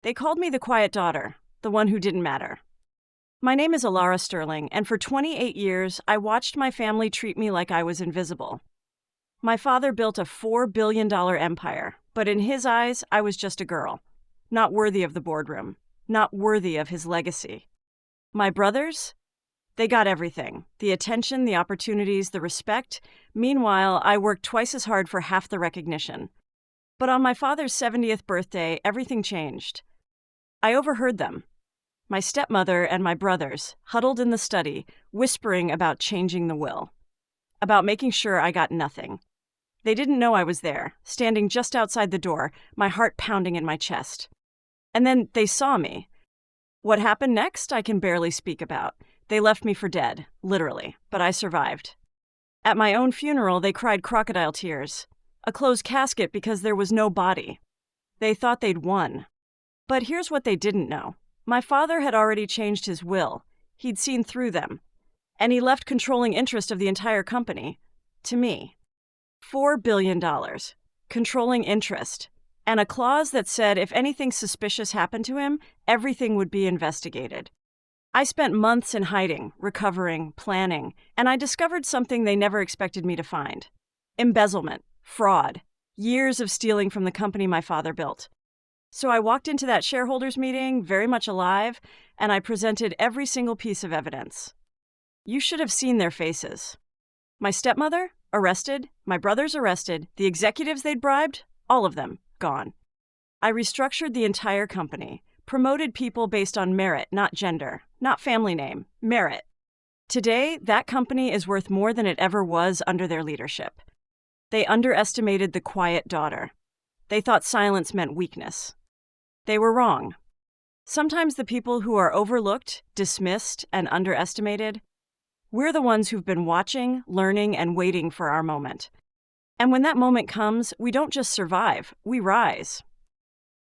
They called me the quiet daughter, the one who didn't matter. My name is Alara Sterling, and for 28 years, I watched my family treat me like I was invisible. My father built a $4 billion empire, but in his eyes, I was just a girl, not worthy of the boardroom, not worthy of his legacy. My brothers? They got everything: the attention, the opportunities, the respect. Meanwhile, I worked twice as hard for half the recognition. But on my father's 70th birthday, everything changed. I overheard them. My stepmother and my brothers, huddled in the study, whispering about changing the will, about making sure I got nothing. They didn't know I was there, standing just outside the door, my heart pounding in my chest. And then they saw me. What happened next, I can barely speak about. They left me for dead, literally, but I survived. At my own funeral, they cried crocodile tears. A closed casket because there was no body. They thought they'd won. But here's what they didn't know. My father had already changed his will. He'd seen through them. And he left controlling interest of the entire company to me. $4 billion. Controlling interest. And a clause that said if anything suspicious happened to him, everything would be investigated. I spent months in hiding, recovering, planning, and I discovered something they never expected me to find. Embezzlement, fraud, years of stealing from the company my father built. So I walked into that shareholders meeting very much alive, and I presented every single piece of evidence. You should have seen their faces. My stepmother, arrested. My brothers, arrested. The executives they'd bribed, all of them, gone. I restructured the entire company, promoted people based on merit, not gender, not family name, merit. Today, that company is worth more than it ever was under their leadership. They underestimated the quiet daughter. They thought silence meant weakness. They were wrong. Sometimes the people who are overlooked, dismissed, and underestimated, we're the ones who've been watching, learning, and waiting for our moment. And when that moment comes, we don't just survive, we rise.